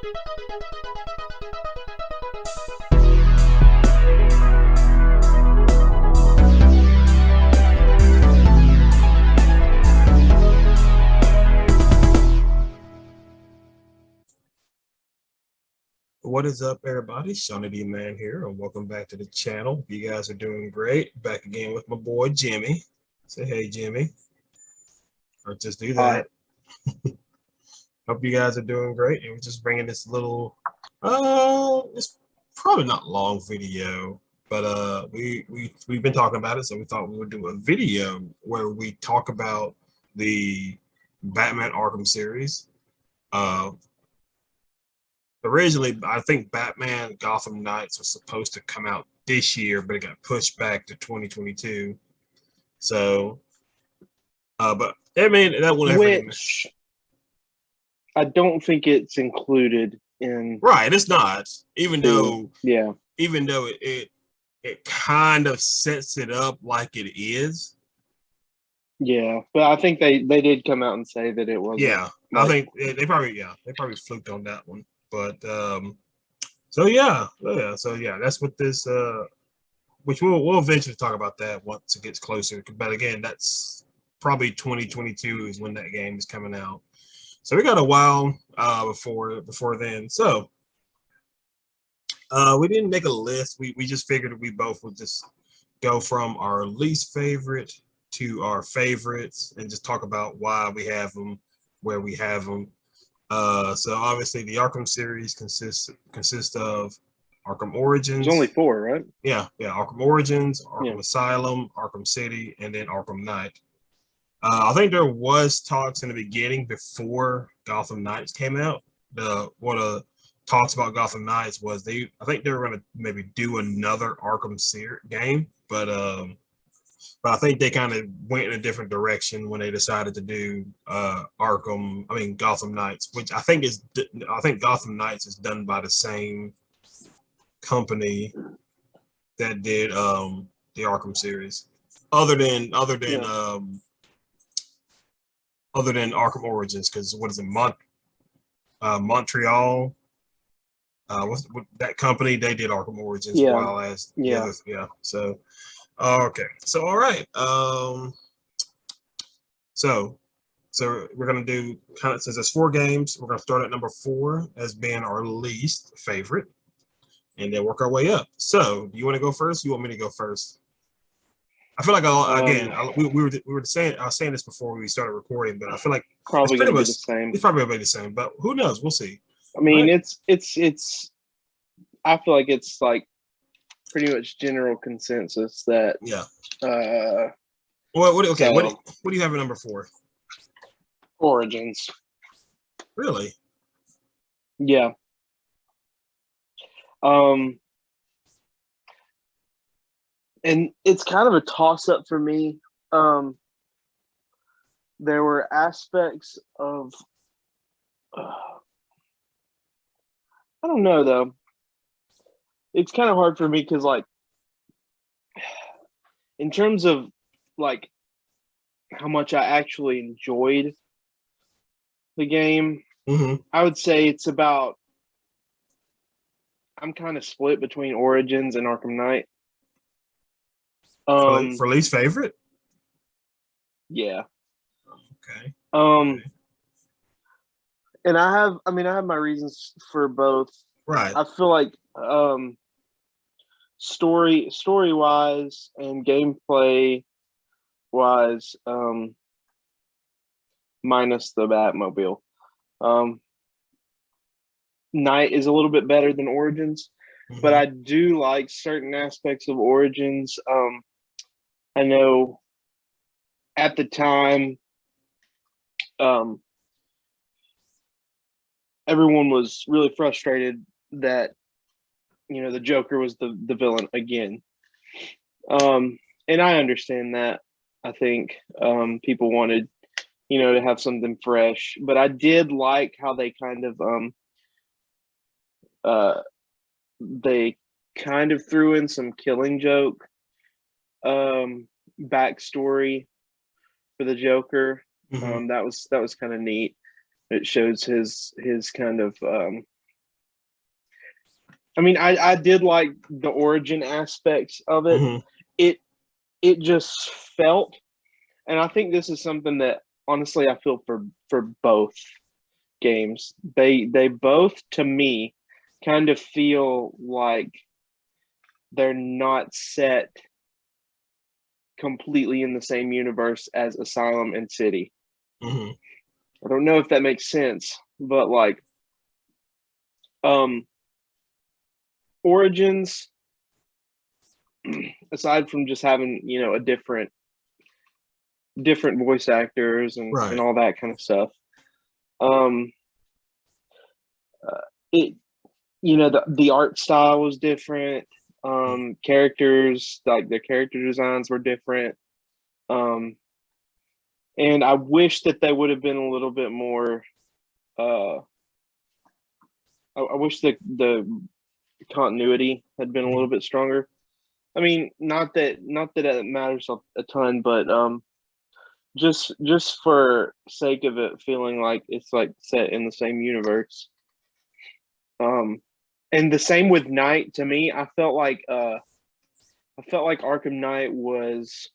What is up, everybody? Shawnee D Man here, and welcome back to the channel. You guys are doing great. Back again with my boy Jimmy. Say hey, Jimmy, or just do that. Hope you guys are doing great. And we're just bringing this little, it's probably not long video, but we've been talking about it, so we thought we would do a video where we talk about the Batman Arkham series. Originally, I think Batman Gotham Knights was supposed to come out this year, but it got pushed back to 2022. So, but I mean, that wouldn't have which I don't think it's included in. Right, it's not. Even though it kind of sets it up like it is. Yeah, but I think they did come out and say that it wasn't. Yeah, I think they probably fluked on that one. But so that's what this which we'll eventually talk about that once it gets closer. But again, that's probably 2022 is when that game is coming out. So we got a while before then. So we didn't make a list. We just figured we both would just go from our least favorite to our favorites and just talk about why we have them, where we have them. So obviously the Arkham series consists of Arkham Origins. There's only 4, right? Yeah. Arkham Origins, Arkham Asylum, Arkham City, and then Arkham Knight. I think there was talks in the beginning before Gotham Knights came out. Talks about Gotham Knights was I think they were going to maybe do another Arkham series game, but I think they kind of went in a different direction when they decided to do Gotham Knights, which I think Gotham Knights is done by the same company that did the Arkham series, other than Arkham Origins, because what is it, Montreal? What's that company? They did Arkham Origins, while as the others, So. Okay, so all right. So we're gonna do since there's 4 games, we're gonna start at number 4 as being our least favorite, and then work our way up. So, do you want to go first? You want me to go first? I feel like we were saying, I was saying this before we started recording, but I feel like probably gonna be the same. It's probably gonna be the same, but who knows? We'll see. I mean, it's. I feel like it's like pretty much general consensus that what do you have at number 4? Origins. Really? Yeah. And it's kind of a toss-up for me. There were aspects of I don't know though. It's kind of hard for me because, like, in terms of like how much I actually enjoyed the game, I would say it's about. I'm kind of split between Origins and Arkham Knight. For least favorite? Yeah. Okay. And I have my reasons for both. Right. I feel like story wise and gameplay wise, minus the Batmobile, Knight is a little bit better than Origins, but I do like certain aspects of Origins. I know at the time, everyone was really frustrated that the Joker was the villain again, and I understand that. I think people wanted to have something fresh, but I did like how they kind of threw in some Killing Joke backstory for the Joker. That was kind of neat. It shows his kind of I mean, I did like the origin aspects of it. Mm-hmm. It just felt, and I think this is something that honestly I feel for both games. They both, to me, kind of feel like they're not set completely in the same universe as Asylum and City. Mm-hmm. I don't know if that makes sense, but like Origins, aside from just having, you know, a different voice actors and Right. all that kind of stuff, it, you know, the art style was different. Characters, like their character designs were different. And I wish that they would have been a little bit more. I wish the continuity had been a little bit stronger. I mean, not that it matters a ton, but just for sake of it feeling like it's like set in the same universe. And the same with Knight. To me, I felt like Arkham Knight was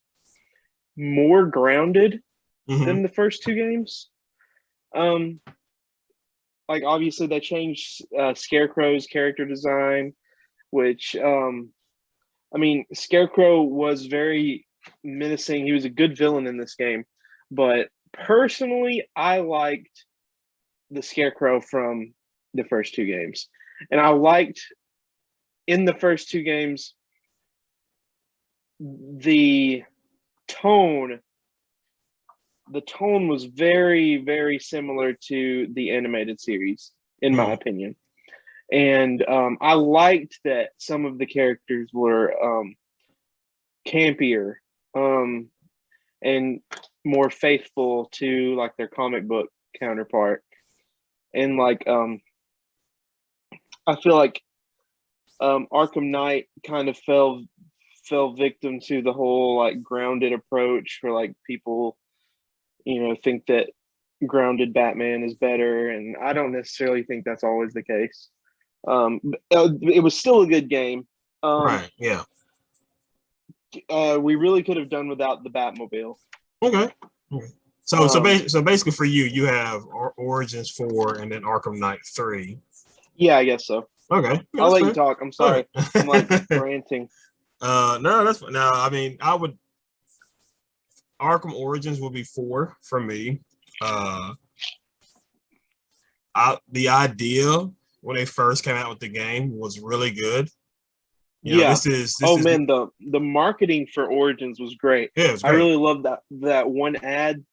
more grounded than the first two games. Like obviously they changed Scarecrow's character design, which I mean, Scarecrow was very menacing. He was a good villain in this game, but personally, I liked the Scarecrow from the first two games, and I liked in the first two games the tone. The tone was very, very similar to the animated series, in my opinion. And I liked that some of the characters were campier and more faithful to like their comic book counterpart. And like I feel like Arkham Knight kind of fell victim to the whole like grounded approach where like people, you know, think that grounded Batman is better, and I don't necessarily think that's always the case. It was still a good game. Right. Yeah. We really could have done without the Batmobile. Okay. So basically for you, you have Origins 4 and then Arkham Knight 3. Yeah, I guess so. Okay. Yeah, I'll let fair. you talk. I'm sorry. Right. I'm like ranting. No, that's no. I mean, I would. Arkham Origins will be 4 for me. The idea when they first came out with the game was really good. You know, this is man, the marketing for Origins was great. Yeah, it was great. I really love that one ad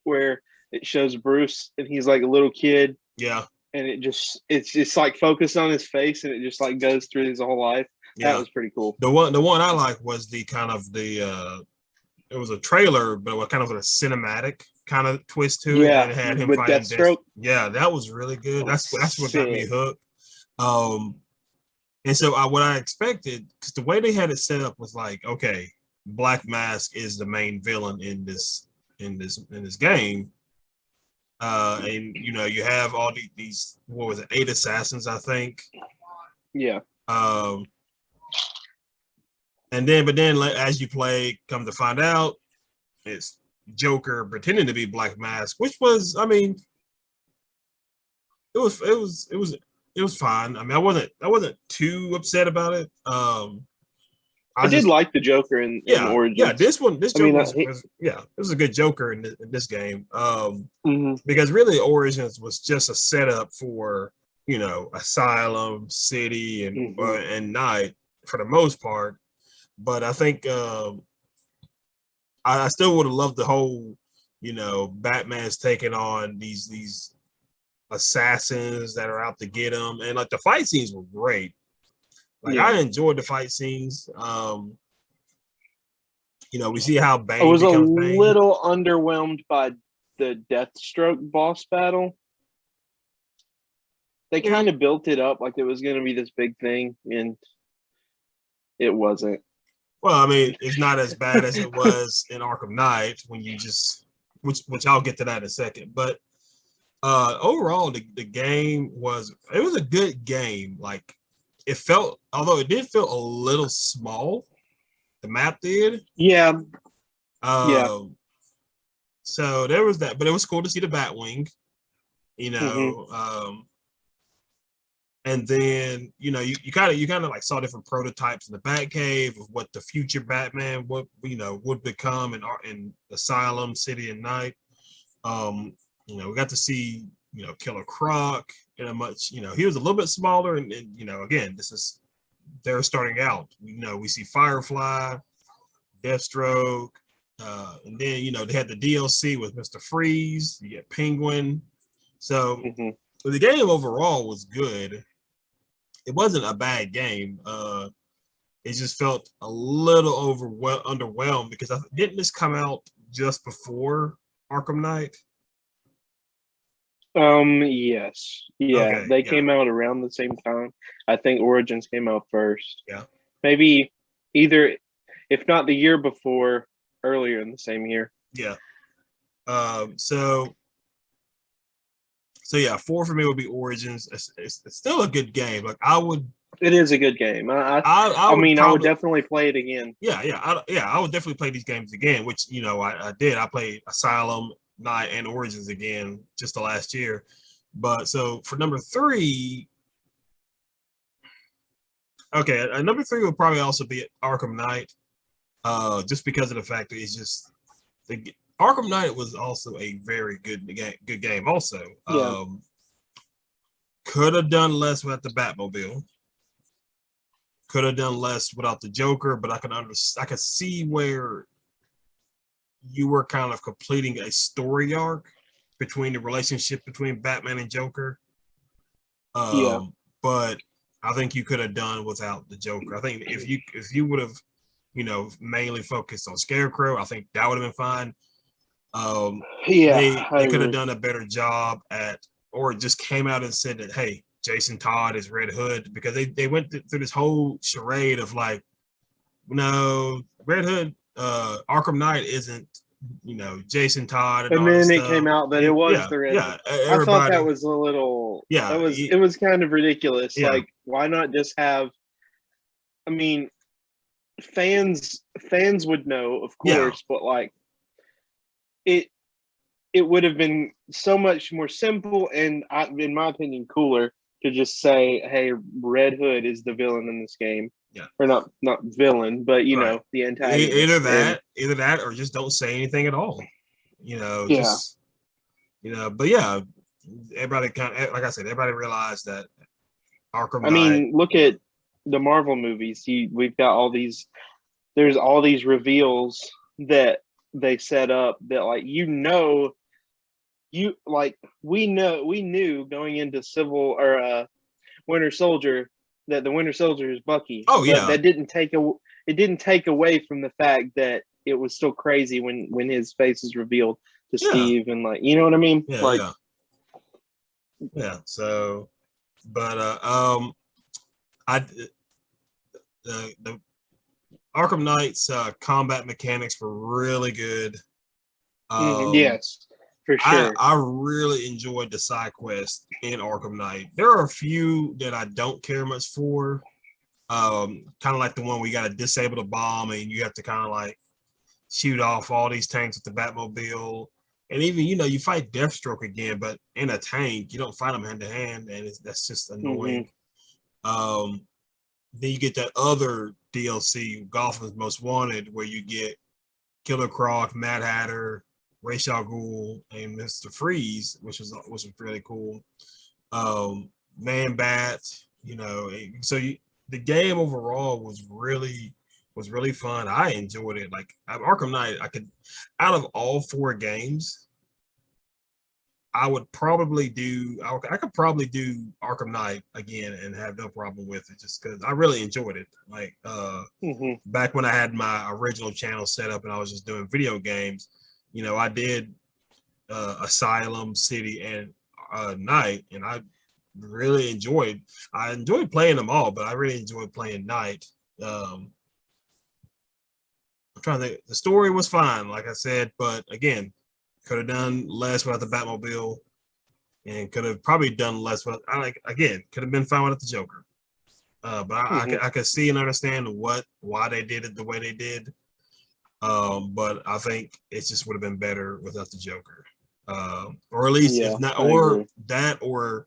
where it shows Bruce and he's like a little kid. Yeah. And it's like focused on his face and it just like goes through his whole life. Yeah. That was pretty cool. The one I like was the kind of it was a trailer, but it was kind of a cinematic kind of twist to it. And it had him with fighting Deathstroke. Yeah, that was really good. That's what got me hooked. And so what I expected, because the way they had it set up was like, okay, Black Mask is the main villain in this game. And you know, you have all these what was it, 8 assassins, I think. Yeah. And then as you play, come to find out, it's Joker pretending to be Black Mask, which was, I mean, it was fine. I mean, I wasn't too upset about it. I did like the Joker in Origins. Yeah, this Joker it was a good Joker in this game. Because really Origins was just a setup for, you know, Asylum, City, and Night for the most part. But I think I still would have loved the whole, you know, Batman's taking on these assassins that are out to get him, and like the fight scenes were great. Like I enjoyed the fight scenes. You know, we see how Bane. I was a little underwhelmed by the Deathstroke boss battle. They kind of built it up like it was going to be this big thing, and it wasn't. Well, I mean, it's not as bad as it was in Arkham Knight when you just, which I'll get to that in a second. But overall, the game was a good game. Like it felt, although it did feel a little small, the map did. Yeah. So there was that, but it was cool to see the Batwing, you know. And then you kind of like saw different prototypes in the Batcave of what the future Batman would become in Asylum, City, and Night. We got to see Killer Croc in a much he was a little bit smaller, and again, they're starting out. We see Firefly, Deathstroke, and then they had the DLC with Mr. Freeze. You get Penguin. So the game overall was good. It wasn't a bad game. It just felt a little underwhelmed because didn't this come out just before Arkham Knight? Yes. Yeah. Okay, they came out around the same time. I think Origins came out first. Yeah. Maybe either, if not the year before, earlier in the same year. Yeah. So yeah, 4 for me would be Origins. It's still a good game. Like It is a good game. I would definitely play it again. I would definitely play these games again, which I did. I played Asylum, Night, and Origins again just the last year. But so for number 3, okay, number 3 would probably also be Arkham Knight, just because of the fact that it's just Arkham Knight was also a very good game. Also, could have done less without the Batmobile. Could have done less without the Joker, but I could see where you were kind of completing a story arc between the relationship between Batman and Joker. But I think you could have done without the Joker. I think if you would have, mainly focused on Scarecrow, I think that would have been fine. They could have done a better job or just came out and said that, hey, Jason Todd is Red Hood, because they went through this whole charade of like, no, Red Hood, Arkham Knight isn't, Jason Todd, and then it came out that it was the Red Hood. I thought that was a little, it was kind of ridiculous. Yeah. Like, why not just have? I mean, fans would know, of course, but like, it would have been so much more simple and, in my opinion, cooler to just say, hey, Red Hood is the villain in this game. Yeah. Or not villain, but the antagonist. Either that or just don't say anything at all. Just but yeah, everybody like I said, everybody realized that Arkham Knight. I mean, look at the Marvel movies. We've got there's all these reveals that they set up that, like, we knew going into Civil or Winter Soldier that the Winter Soldier is Bucky. Oh yeah, but it didn't take away from the fact that it was still crazy when his face is revealed to Steve, and like, you know what I mean? Yeah. So, but the Arkham Knight's combat mechanics were really good. Yes, for sure. I really enjoyed the side quest in Arkham Knight. There are a few that I don't care much for. Kind of like the one where you got to disable the bomb and you have to kind of like shoot off all these tanks with the Batmobile. And even, you fight Deathstroke again, but in a tank. You don't fight them hand to hand, and that's just annoying. Then you get that other DLC, Gotham's Most Wanted, where you get Killer Croc, Mad Hatter, Ra's al Ghul, and Mr. Freeze, which was really cool. Man Bat, so the game overall was really fun. I enjoyed it. Like Arkham Knight, out of all 4 games, I could probably do Arkham Knight again and have no problem with it, just because I really enjoyed it. Like back when I had my original channel set up and I was just doing video games, I did Asylum, City, and Night, and I really enjoyed playing them all, but I really enjoyed playing Night. I'm trying to think. The story was fine, like I said, but again, could have done less without the Batmobile, and could have probably done less could have been fine without the Joker. But I could see and understand why they did it the way they did. But I think it just would have been better without the Joker. Or at least if not, or that, or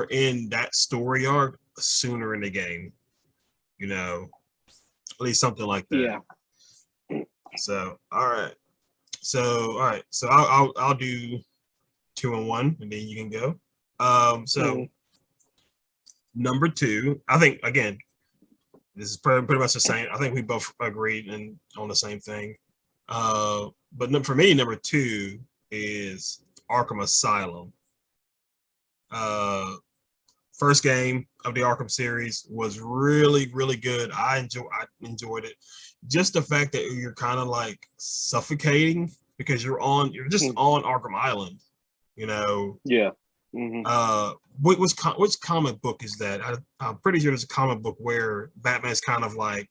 in that story arc sooner in the game. You know, at least something like that. Yeah. So all right. So I'll do 2 and 1, and then you can go. Number 2, I think again, this is pretty much the same. I think we both agreed on the same thing. But for me, number 2 is Arkham Asylum. First game of the Arkham series was really, really good. I enjoyed it. Just the fact that you're kind of like suffocating because you're just on Arkham Island, you know. Yeah. Which comic book is that? I'm pretty sure there's a comic book where Batman's kind of like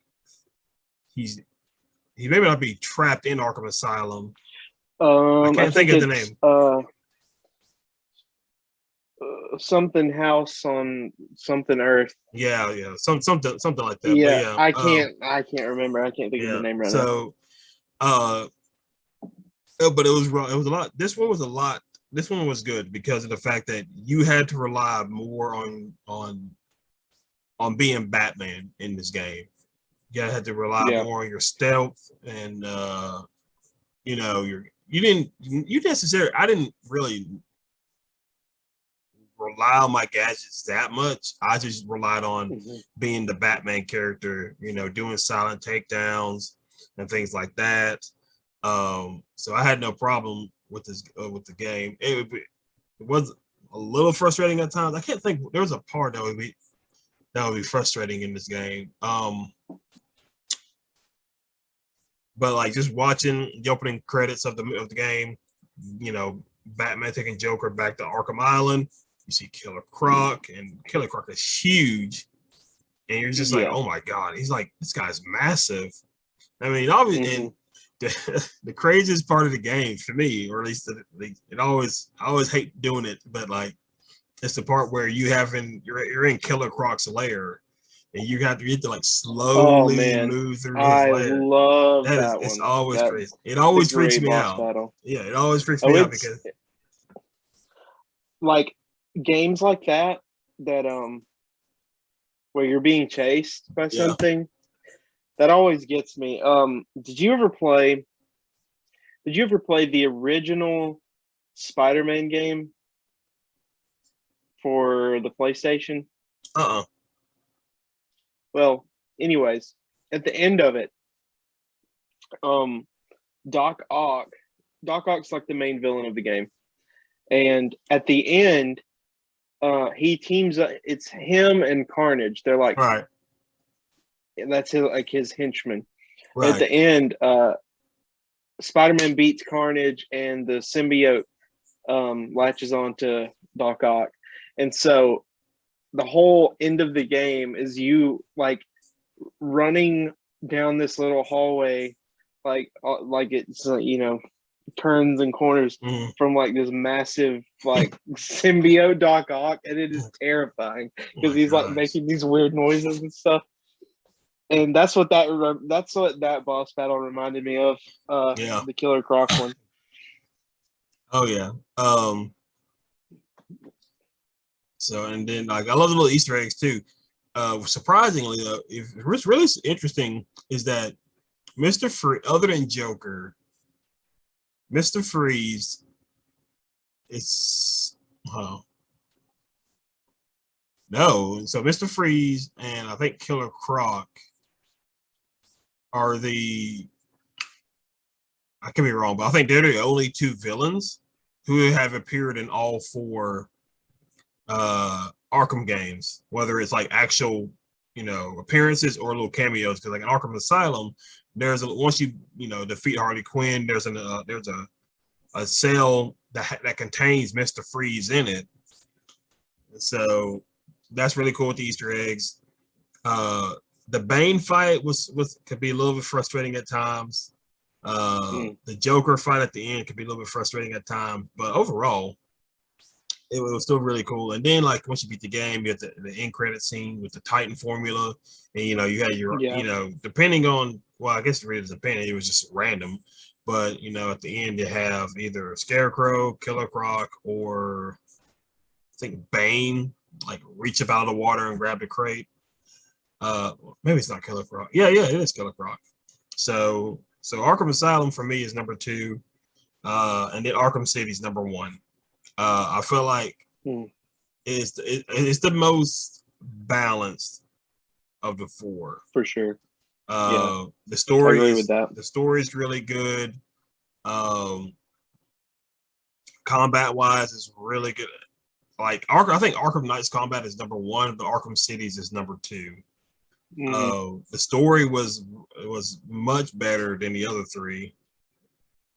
he may not be trapped in Arkham Asylum. I can't think of the name. Something house on something earth. Yeah, something like that. Yeah, I can't remember. I can't think of the name right now. But it was a lot. This one was a lot. This one was good because of the fact that you had to rely more on being Batman in this game. You had to rely more on your stealth and you know, I didn't really rely on my gadgets that much. I just relied on being the Batman character, you know, doing silent takedowns and things like that. So I had no problem with this with the game. It was a little frustrating at times. I can't think. There was a part that would be frustrating in this game. But like just watching the opening credits of the game, you know, Batman taking Joker back to Arkham Island. You see Killer Croc, and Killer Croc is huge, and you're just like, oh my god, he's like, this guy's massive. I mean, obviously, and the craziest part of the game for me, or at least I always hate doing it, but like it's the part where you're in Killer Croc's lair, and you have to like slowly move through his lair. I love that one. It's always crazy. It always freaks me out. Battle. Yeah, it always freaks me out because like games like that where you're being chased by something, that always gets me. Did you ever play the original Spider-Man game for the PlayStation? Well, anyways, at the end of it, Doc Ock's like the main villain of the game, and at the end, he teams up. It's him and Carnage. They're like, right. That's his henchman. Right. At the end, Spider-Man beats Carnage, and the symbiote latches onto Doc Ock, and so the whole end of the game is you like running down this little hallway, like it's you know, turns and corners from like this massive like symbiote Doc Ock, and it is terrifying because he's like making these weird noises and stuff. And that's what that boss battle reminded me of. The Killer Croc one. Oh yeah. So and then like I love the little Easter eggs too. Surprisingly though, what's really interesting is that Mr. Freeze, other than Joker, Mr. Freeze, no. So Mr. Freeze and I think Killer Croc are I could be wrong, but I think they're the only 2 villains who have appeared in all 4 Arkham games, whether it's like actual, you know, appearances or little cameos. Because like in Arkham Asylum, once you defeat Harley Quinn, there's a cell that contains Mr. Freeze in it. So that's really cool with the Easter eggs. The Bane fight could be a little bit frustrating at times. The Joker fight at the end could be a little bit frustrating at times, but overall, it was still really cool. And then like once you beat the game, you have the end credit scene with the Titan formula, and you had your Yeah. depending on, well, I guess it really doesn't depend. It was just random, but at the end you have either Scarecrow, Killer Croc, or I think Bane, like reach up out of the water and grab the crate. Maybe it's not Killer Croc. Yeah, it is Killer Croc. So Arkham Asylum for me is number 2, and then Arkham City is number 1. I feel like it's the most balanced of the 4. For sure. The story I agree with that. The story is really good. Combat wise is really good. Like I think Arkham Knight's combat is number 1, but Arkham City's is number 2. The story was much better than the other 3.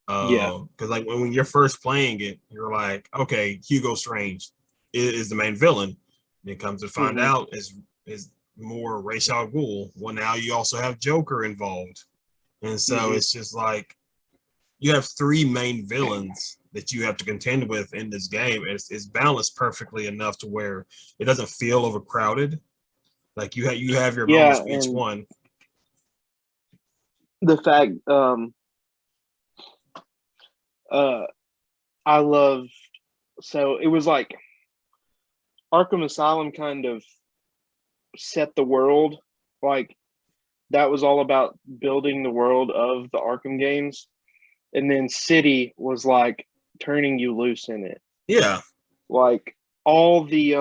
Because like when you're first playing it, you're like, okay, Hugo Strange is the main villain. And it comes to find out is more Ra's al Ghul. Well, now you also have Joker involved, and so it's just like you have 3 main villains that you have to contend with in this game. It's balanced perfectly enough to where it doesn't feel overcrowded. Like you have your moments with each one. The fact, I loved. So it was like Arkham Asylum kind of set the world. Like that was all about building the world of the Arkham games, and then City was like turning you loose in it. Yeah, like all the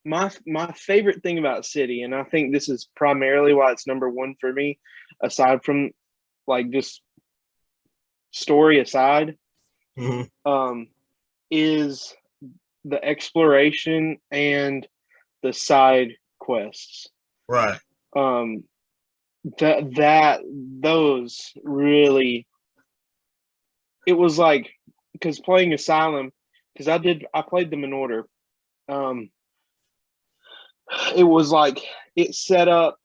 my favorite thing about City, and I think this is primarily why it's number 1 for me, aside from like just story aside, is the exploration and the side quests. Right. Those really, it was like, because playing Asylum, because I played them in order. It was like it set up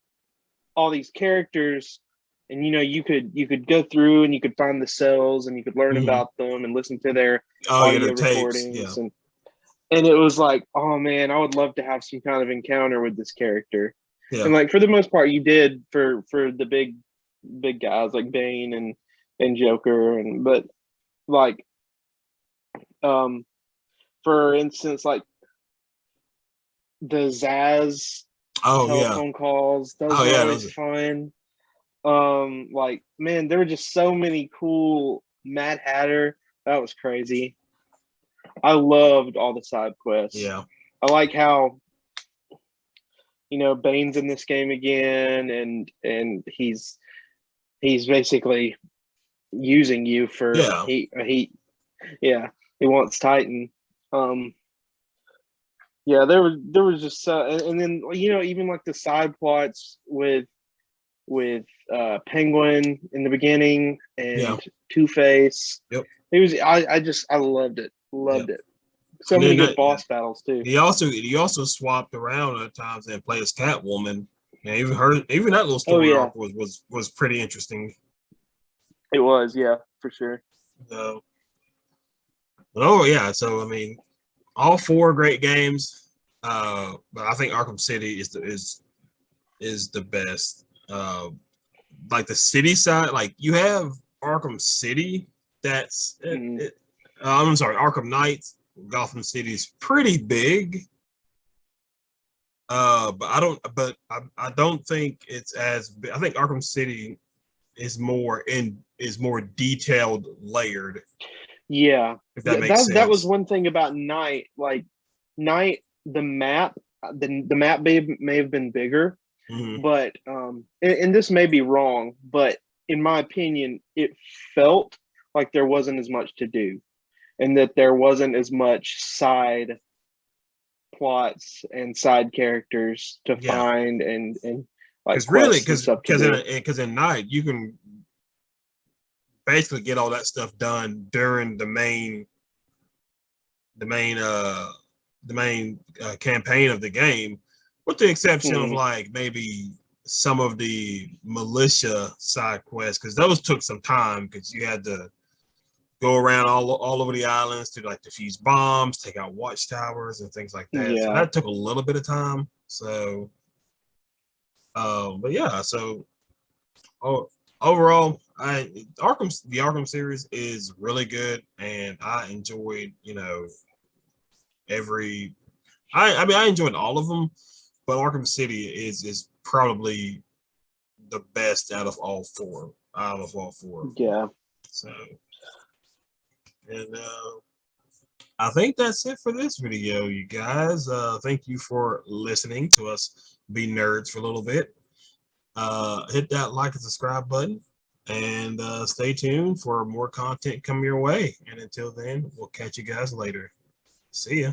all these characters, and you could go through and you could find the cells and you could learn about them and listen to their audio recordings, and it was like, oh man, I would love to have some kind of encounter with this character. And like for the most part you did for the big guys like Bane and Joker, but like for instance, like the Zaz telephone calls, those were always fun. Like man, there were just so many cool Mad Hatter. That was crazy. I loved all the side quests. Yeah. I like how Bane's in this game again, and he's basically using you for he wants Titan. There was just and then even like the side plots with Penguin in the beginning and Two-Face. Yep. It was I loved it. It. So many good boss battles too. He also swapped around at times and played as Catwoman. And even that little story arc was pretty interesting. It was, yeah, for sure. So I mean, all 4 great games. But I think Arkham City is the best. Like the city side, like you have Arkham City. That's I'm sorry, Arkham Knights. Gotham City is pretty big. But I don't think it's as big. I think Arkham City is more detailed, layered. Yeah, if that makes sense. That was one thing about Night. Like Night, the map may have been bigger, but and this may be wrong, but in my opinion, it felt like there wasn't as much to do, and that there wasn't as much side plots and side characters to find and like because in Night you can basically get all that stuff done during the main campaign of the game, with the exception of like maybe some of the militia side quests, because those took some time because you had to go around all over the islands to like defuse bombs, take out watchtowers and things like that. So Yeah. that took a little bit of time. So, but yeah. So, overall, the Arkham series is really good, and I enjoyed every. I mean I enjoyed all of them, but Arkham City is probably the best out of all four. Out of all four. Yeah. So, and I think that's it for this video, you guys. Thank you for listening to us be nerds for a little bit. Hit that like and subscribe button, and stay tuned for more content coming your way. And until then, we'll catch you guys later. See ya.